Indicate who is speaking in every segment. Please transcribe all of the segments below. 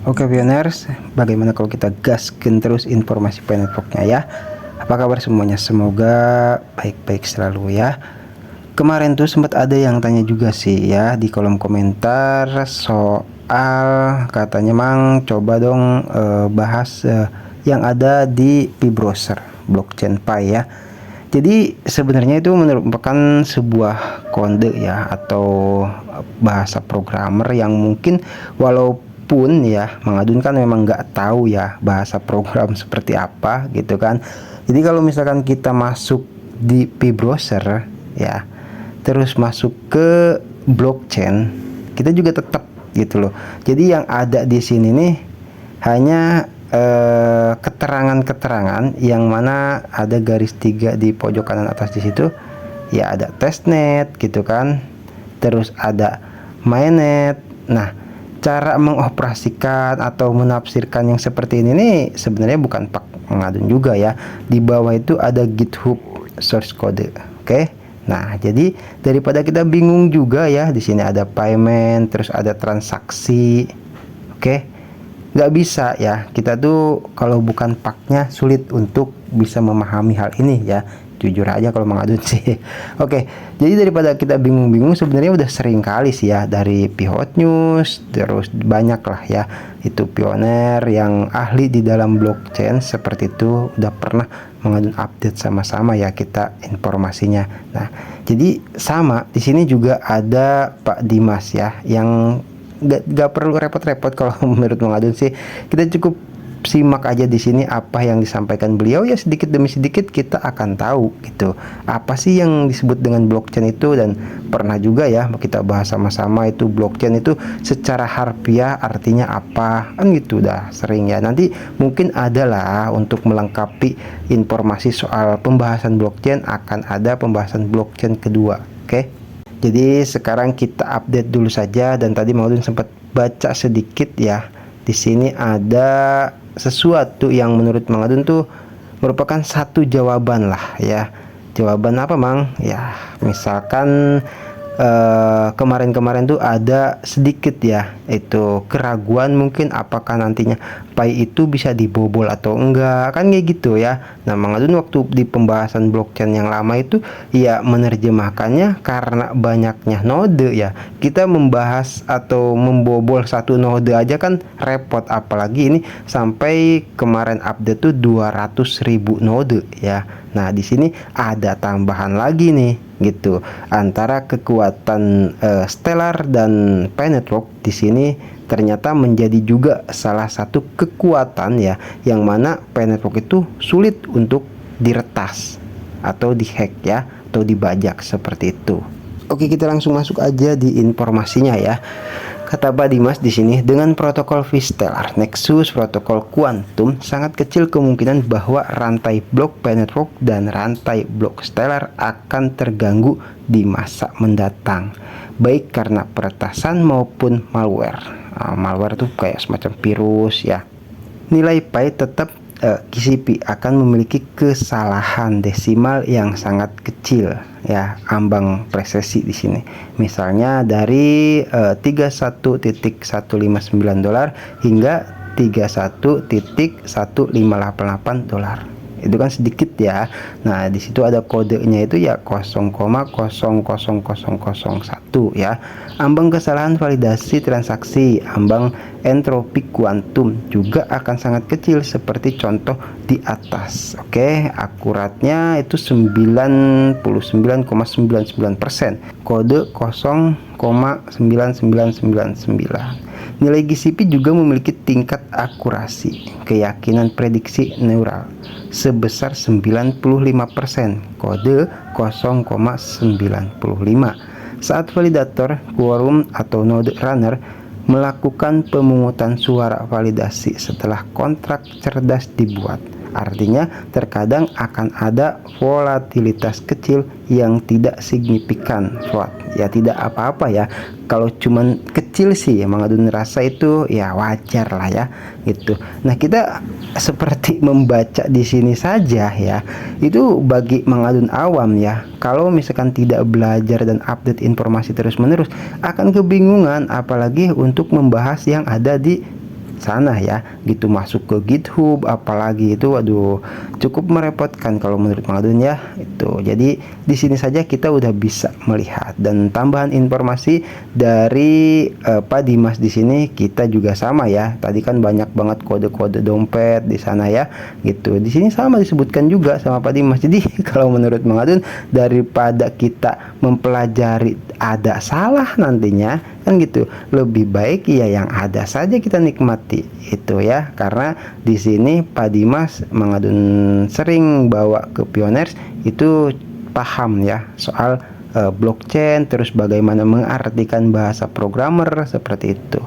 Speaker 1: Oke pioners, bagaimana kalau kita gaskin terus informasi Networknya ya? Apa kabar semuanya? Semoga baik-baik selalu ya. Kemarin tuh sempat ada yang tanya juga sih ya di kolom komentar soal katanya Mang coba dong bahas yang ada di Pi-Browser blockchain Pi ya. Jadi sebenarnya itu merupakan sebuah kode ya atau bahasa programmer yang mungkin walaupun ya Mengadun kan memang nggak tahu ya bahasa program seperti apa gitu kan. Jadi kalau misalkan kita masuk di Pi-Browser ya, terus masuk ke blockchain, kita juga tetap gitu loh. Jadi yang ada di sini nih hanya keterangan-keterangan yang mana ada garis 3 di pojok kanan atas di situ ya, ada testnet gitu kan, terus ada mainnet. Nah, cara mengoperasikan atau menafsirkan yang seperti ini nih sebenarnya bukan Pak Mengadun juga ya. Di bawah itu ada GitHub source code. Oke. Nah, jadi daripada kita bingung juga ya, di sini ada payment, terus ada transaksi. Oke. Nggak bisa ya, kita tuh kalau bukan paknya sulit untuk bisa memahami hal ini ya, jujur aja kalau Mengadun sih. Oke, jadi daripada kita bingung-bingung, sebenarnya udah sering kali sih ya dari Pihot News, terus banyak lah ya itu pioner yang ahli di dalam blockchain seperti itu udah pernah Mengadun update sama-sama ya kita informasinya. Nah, jadi sama di sini juga ada Pak Dimas ya yang nggak perlu repot-repot kalau menurut Mengadun sih. Kita cukup simak aja di sini apa yang disampaikan beliau ya, sedikit demi sedikit kita akan tahu gitu apa sih yang disebut dengan blockchain itu. Dan pernah juga ya kita bahas sama-sama itu blockchain itu secara harfiah artinya apa kan gitu, udah sering ya. Nanti mungkin adalah untuk melengkapi informasi soal pembahasan blockchain, akan ada pembahasan blockchain kedua. Oke. Jadi sekarang kita update dulu saja, dan tadi Mengadun sempat baca sedikit ya. Di sini ada sesuatu yang menurut Mengadun tuh merupakan satu jawaban lah ya. Jawaban apa Mang? Ya, misalkan kemarin-kemarin tuh ada sedikit ya itu keraguan mungkin apakah nantinya Pi itu bisa dibobol atau enggak kan kayak gitu ya. Nah, Mengadun waktu di pembahasan blockchain yang lama itu ya menerjemahkannya karena banyaknya node ya, kita membahas atau membobol satu node aja kan repot, apalagi ini sampai kemarin update tuh 200.000 node ya. Nah, di sini ada tambahan lagi nih gitu antara kekuatan Stellar dan Pi Network. Di sini ternyata menjadi juga salah satu kekuatan ya, yang mana Pi Network itu sulit untuk diretas atau dihack ya, atau dibajak seperti itu. Oke, kita langsung masuk aja di informasinya ya. Kata Pak Dimas di sini, dengan protokol V-Stellar Nexus protokol kuantum, sangat kecil kemungkinan bahwa rantai blok Pi Network dan rantai blok Stellar akan terganggu di masa mendatang, baik karena peretasan maupun malware. Malware tuh kayak semacam virus ya. Nilai Pi tetap KCP akan memiliki kesalahan desimal yang sangat kecil ya, ambang presesi di sini. Misalnya dari $31.159 hingga $31.1588. Itu kan sedikit ya. Nah, di situ ada kodenya itu ya 0,00001 ya. Ambang kesalahan validasi transaksi, ambang entropi kuantum juga akan sangat kecil seperti contoh di atas. Oke, akuratnya itu 99,99%. Kode 0,9999. Nilai GCP juga memiliki tingkat akurasi keyakinan prediksi neural sebesar 95%, kode 0,95. Saat validator, quorum atau node runner melakukan pemungutan suara validasi setelah kontrak cerdas dibuat. Artinya terkadang akan ada volatilitas kecil yang tidak signifikan, ya tidak apa-apa ya. Kalau cuman kecil sih ya Mengadun rasa itu ya wajar lah ya gitu. Nah, kita seperti membaca di sini saja ya. Itu bagi Mengadun awam ya. Kalau misalkan tidak belajar dan update informasi terus-menerus akan kebingungan, apalagi untuk membahas yang ada di sana ya, gitu masuk ke GitHub apalagi itu waduh cukup merepotkan kalau menurut Mang Adun ya. Itu jadi di sini saja kita udah bisa melihat. Dan tambahan informasi dari Pak Dimas di sini kita juga sama ya, tadi kan banyak banget kode-kode dompet di sana ya, gitu di sini sama disebutkan juga sama Pak Dimas. Jadi kalau menurut Mang Adun daripada kita mempelajari ada salah nantinya kan gitu, lebih baik ya yang ada saja kita nikmati itu ya. Karena di sini Pak Dimas Mang Adun sering bawa ke Pioners itu paham ya soal blockchain, terus bagaimana mengartikan bahasa programmer seperti itu.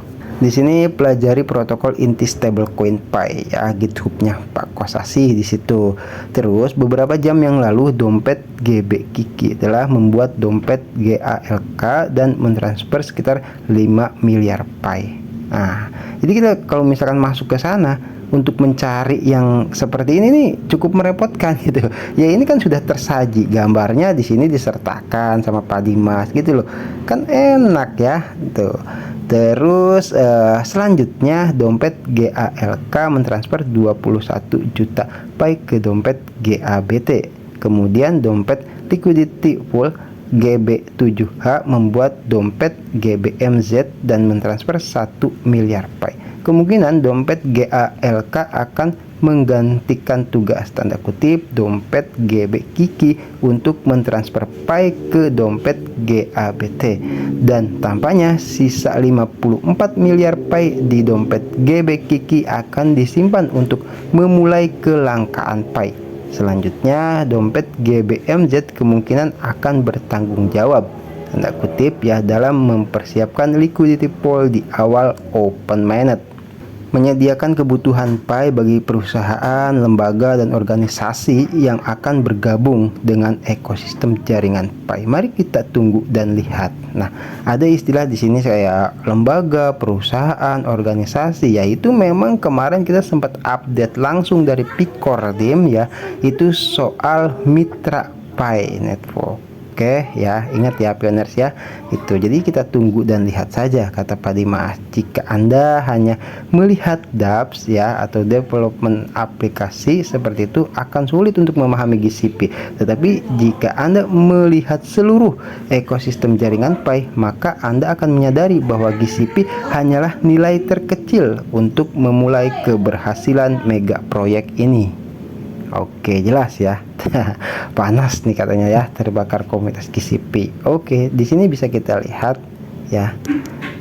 Speaker 1: Di sini pelajari protokol inti stablecoin Pi ya, GitHub-nya Pak Kosasi di situ. Terus beberapa jam yang lalu dompet GB Kiki telah membuat dompet GALK dan mentransfer sekitar 5 miliar Pi. Nah, jadi kita kalau misalkan masuk ke sana untuk mencari yang seperti ini nih cukup merepotkan gitu. Ya ini kan sudah tersaji gambarnya di sini disertakan sama Pak Dimas gitu loh. Kan enak ya tuh. Terus selanjutnya dompet GALK mentransfer 21 juta Pi ke dompet GABT. Kemudian dompet liquidity pool GB7H membuat dompet GBMZ dan mentransfer 1 miliar Pi. Kemungkinan dompet GALK akan menggantikan tugas tanda kutip dompet GB Kiki untuk mentransfer Pi ke dompet GABT, dan tampaknya sisa 54 miliar Pi di dompet GB Kiki akan disimpan untuk memulai kelangkaan Pi. Selanjutnya dompet GBMZ kemungkinan akan bertanggung jawab tanda kutip ya dalam mempersiapkan liquidity pool di awal open mainnet, menyediakan kebutuhan Pi bagi perusahaan, lembaga, dan organisasi yang akan bergabung dengan ekosistem jaringan Pi. Mari kita tunggu dan lihat. Nah, ada istilah di sini saya lembaga, perusahaan, organisasi, yaitu memang kemarin kita sempat update langsung dari Picordim ya, itu soal mitra Pi Network. Oke ya, ingat ya Pioners ya itu. Jadi kita tunggu dan lihat saja kata Pak Dimas. Jika Anda hanya melihat dApps ya atau development aplikasi seperti itu akan sulit untuk memahami GCP. Tetapi jika Anda melihat seluruh ekosistem jaringan Pi, maka Anda akan menyadari bahwa GCP hanyalah nilai terkecil untuk memulai keberhasilan mega proyek ini. Oke, jelas ya. Panas nih katanya ya, terbakar komunitas GCP. Oke, di sini bisa kita lihat ya.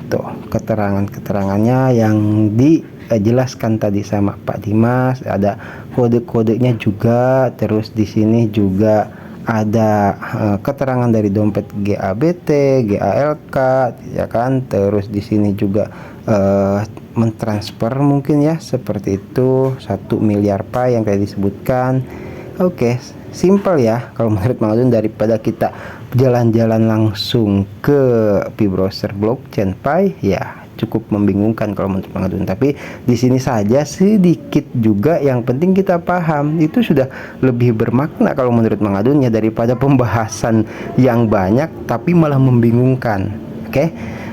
Speaker 1: Tuh, keterangannya yang dijelaskan tadi sama Pak Dimas, ada kode-kodenya juga. Terus di sini juga ada keterangan dari dompet GABT, GALK ya kan. Terus di sini juga mentransfer mungkin ya seperti itu 1 miliar Pi yang tadi disebutkan. Oke, simple ya kalau menurut Mang Adun, daripada kita jalan-jalan langsung ke browser blockchain Pi ya cukup membingungkan kalau menurut Mang Adun. Tapi di sini saja sedikit juga yang penting kita paham itu sudah lebih bermakna kalau menurut Mang Adun ya, daripada pembahasan yang banyak tapi malah membingungkan. Oke.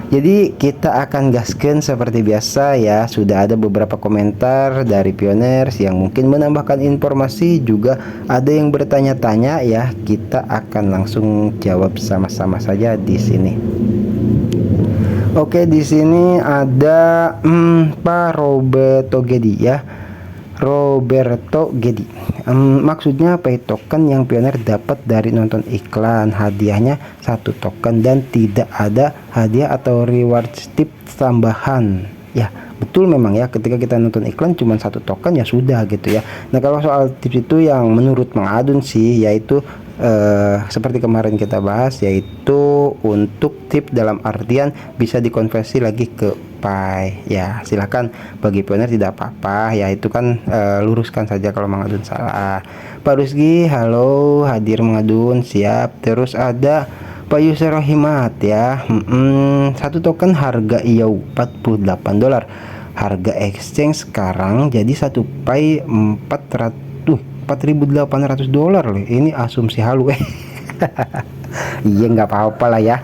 Speaker 1: Jadi kita akan gaskan seperti biasa ya. Sudah ada beberapa komentar dari Pioners yang mungkin menambahkan informasi, juga ada yang bertanya-tanya ya. Kita akan langsung jawab sama-sama saja di sini. Oke, di sini ada Pak Roberto Gedi ya. Roberto Gedi, maksudnya Pi token yang Pioner dapat dari nonton iklan, hadiahnya 1 token dan tidak ada hadiah atau reward tips tambahan. Ya betul memang ya, ketika kita nonton iklan cuma 1 token ya sudah gitu ya. Nah kalau soal tips itu yang menurut Mang Adun sih yaitu seperti kemarin kita bahas, yaitu untuk tip dalam artian bisa dikonversi lagi ke Pi ya. Silahkan bagi Pioner tidak apa-apa ya, itu kan luruskan saja kalau Mang Adun salah. Pak Rusgi, halo, hadir Mang Adun, siap. Terus ada Pak Yusuf Rohimat ya, 1 token harga IO $48, harga exchange sekarang jadi 1 Pi $4,800 loh. Ini asumsi halu Iya nggak apa-apa lah ya.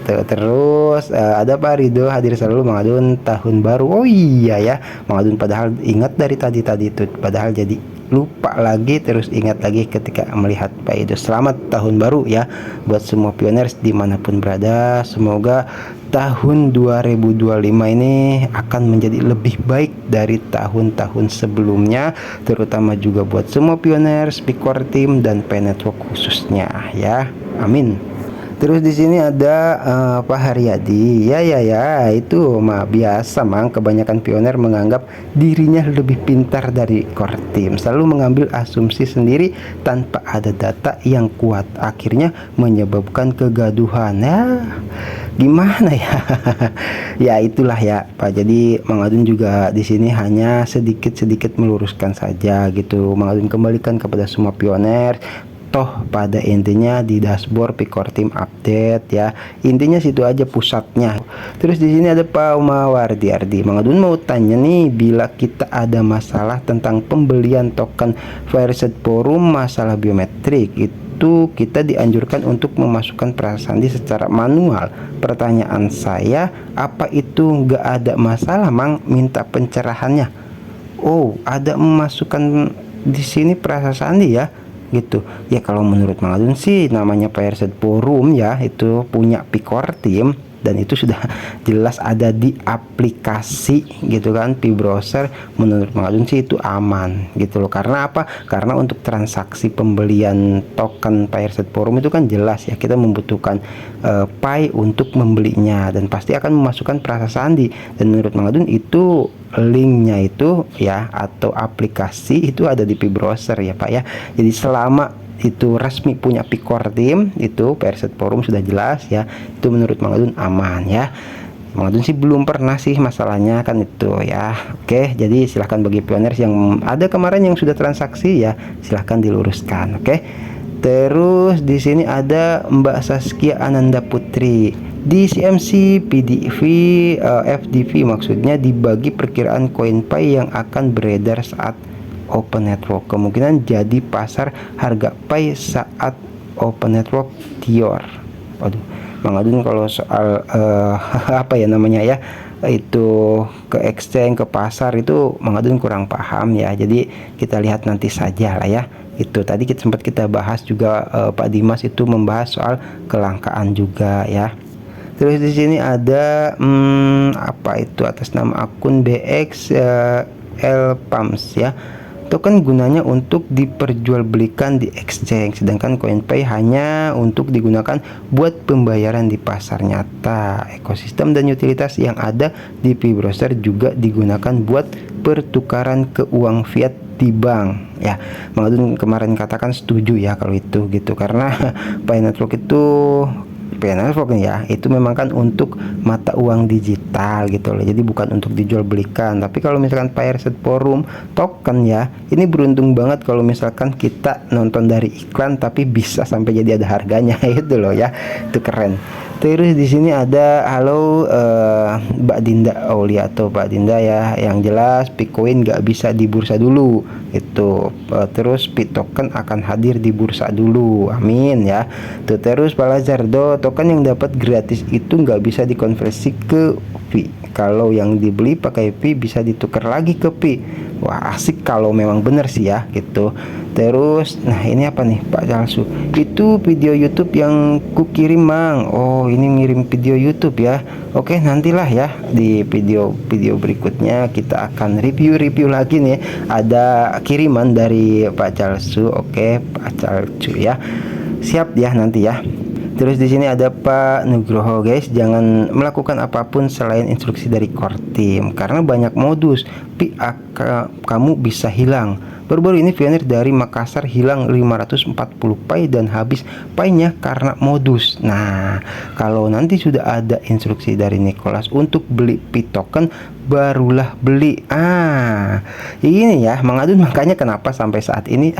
Speaker 1: Terus ada Pak Ridho hadir selalu Mang Adun tahun baru. Oh iya ya, Mang Adun padahal ingat dari tadi itu, padahal jadi lupa lagi, terus ingat lagi ketika melihat Pak Ridho. Selamat tahun baru ya buat semua pioners dimanapun berada. Semoga tahun 2025 ini akan menjadi lebih baik dari tahun-tahun sebelumnya, terutama juga buat semua pioners, Speaker Team dan Pi Network khususnya ya. Amin. Terus di sini ada Pak Haryadi. Ya itu mah biasa Mang, kebanyakan pioner menganggap dirinya lebih pintar dari core team, selalu mengambil asumsi sendiri tanpa ada data yang kuat, akhirnya menyebabkan kegaduhan. Ya, gimana ya? Ya itulah ya Pak. Jadi Mang Adun juga di sini hanya sedikit-sedikit meluruskan saja gitu. Mang Adun kembalikan kepada semua pioner, toh pada intinya di dashboard Speaker Team update ya, intinya situ aja pusatnya. Terus di sini ada Pak Umawardi Ardi. Mang Adun mau tanya nih, bila kita ada masalah tentang pembelian token Fireset Forum, masalah biometrik itu kita dianjurkan untuk memasukkan prasandi secara manual. Pertanyaan saya, apa itu nggak ada masalah Mang? Minta pencerahannya. Oh, ada memasukkan di sini prasandi ya gitu ya. Kalau menurut Mang Adun sih namanya Fireset Forum ya, itu punya Speaker Team dan itu sudah jelas ada di aplikasi gitu kan, Pi browser. Menurut Mang Adun sih itu aman gitu loh. Karena apa? Karena untuk transaksi pembelian token Fireset Forum itu kan jelas ya, kita membutuhkan Pi untuk membelinya dan pasti akan memasukkan prasasti. Dan menurut Mang Adun itu linknya itu ya, atau aplikasi itu ada di Pi browser ya Pak ya. Jadi selama itu resmi punya Speaker Team, itu Fireset Forum sudah jelas ya, itu menurut Mang Adun aman ya. Mang Adun sih belum pernah sih masalahnya kan itu ya. Oke, jadi silahkan bagi pioners yang ada kemarin yang sudah transaksi ya, silahkan diluruskan. Oke. Terus di sini ada Mbak Saskia Ananda Putri. Di CMC PDV FDV maksudnya dibagi perkiraan koin Pi yang akan beredar saat Open Network, kemungkinan jadi pasar harga Pi saat Open Network Tior. Waduh, Mang Adun kalau soal apa ya namanya ya, itu ke exchange, ke pasar itu Mang Adun kurang paham ya. Jadi kita lihat nanti saja lah ya. Itu tadi sempat kita bahas juga, Pak Dimas itu membahas soal kelangkaan juga ya. Terus di sini ada apa itu atas nama akun BX Elpams ya. Token gunanya untuk diperjualbelikan di exchange, sedangkan koin Pi hanya untuk digunakan buat pembayaran di pasar nyata. Ekosistem dan utilitas yang ada di Pi browser juga digunakan buat pertukaran ke uang fiat di bank ya. Mang Adun kemarin katakan setuju ya kalau itu gitu, karena Pi Network itu ya, itu memang kan untuk mata uang digital gitu loh, jadi bukan untuk dijual belikan. Tapi kalau misalkan Fireset Forum token ya, ini beruntung banget kalau misalkan kita nonton dari iklan tapi bisa sampai jadi ada harganya itu loh ya, itu keren. Terus di sini ada halo Mbak Dinda Aulia atau Mbak Dinda ya, yang jelas Bitcoin nggak bisa di bursa dulu itu, terus Pi token akan hadir di bursa dulu, amin ya. Tuh, terus Pak Lazardo, token yang dapat gratis itu nggak bisa dikonversi ke Pi, kalau yang dibeli pakai Pi bisa ditukar lagi ke Pi. Wah asik kalau memang bener sih ya gitu. Terus nah ini apa nih Pak Jalsu, itu video YouTube yang kukirim Mang. Oh ini ngirim video YouTube ya. Oke nantilah ya di video berikutnya kita akan review lagi nih, ada kiriman dari Pak Jalsu. Oke Pak Jalsu ya, siap ya nanti ya. Terus di sini ada Pak Nugroho, guys, jangan melakukan apapun selain instruksi dari core team karena banyak modus Pi kamu bisa hilang. Baru-baru ini pionir dari Makassar hilang 540 Pi dan habis Pi-nya karena modus. Nah, kalau nanti sudah ada instruksi dari Nicholas untuk beli Pi token, barulah beli. Ini ya Mang Adun, makanya kenapa sampai saat ini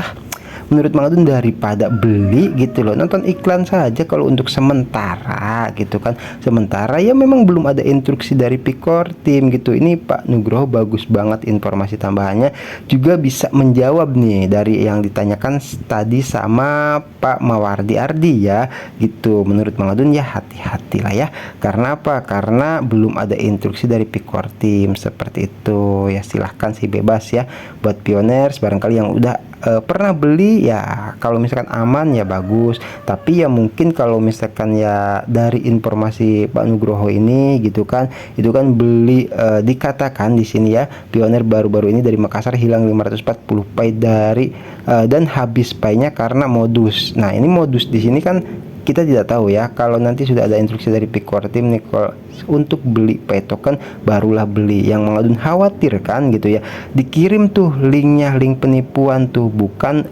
Speaker 1: menurut Mang Adun daripada beli gitu loh, nonton iklan saja kalau untuk sementara gitu kan. Sementara ya memang belum ada instruksi dari Pikor Tim gitu. Ini Pak Nugroho bagus banget informasi tambahannya, juga bisa menjawab nih dari yang ditanyakan tadi sama Pak Mawardi Ardi ya gitu. Menurut Mang Adun ya hati-hatilah ya. Karena apa? Karena belum ada instruksi dari Pikor Tim seperti itu ya. Silahkan sih bebas ya buat pioners barangkali yang udah pernah beli ya, kalau misalkan aman ya bagus. Tapi ya mungkin kalau misalkan ya dari informasi Pak Nugroho ini gitu kan, itu kan beli dikatakan di sini ya, pioner baru-baru ini dari Makassar hilang 540 pay dari dan habis paynya karena modus. Nah ini modus di sini kan kita tidak tahu ya. Kalau nanti sudah ada instruksi dari Pikor Tim nih, kalau untuk beli pay token barulah beli. Yang Mang Adun khawatir kan gitu ya, dikirim tuh linknya, link penipuan tuh, bukan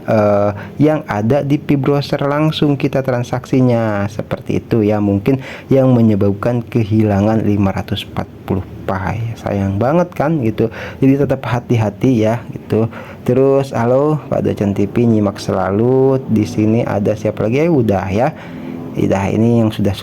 Speaker 1: yang ada di P-Browser langsung kita transaksinya seperti itu ya. Mungkin yang menyebabkan kehilangan 540 pay, sayang banget kan gitu. Jadi tetap hati-hati ya gitu. Terus halo Pak Docan TV, nyimak selalu. Di sini ada siapa lagi? Udah ya. Dah ini yang sudah.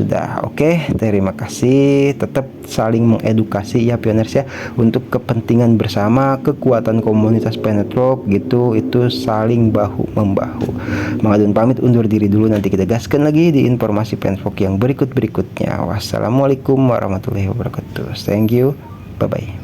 Speaker 1: Oke, terima kasih. Tetap saling mengedukasi ya pioners ya, untuk kepentingan bersama, kekuatan komunitas Penetrop gitu, itu saling bahu membahu. Mang Adun pamit undur diri dulu, nanti kita gaskan lagi di informasi Penetrop yang berikutnya. Wassalamualaikum warahmatullahi wabarakatuh. Thank you. Bye bye.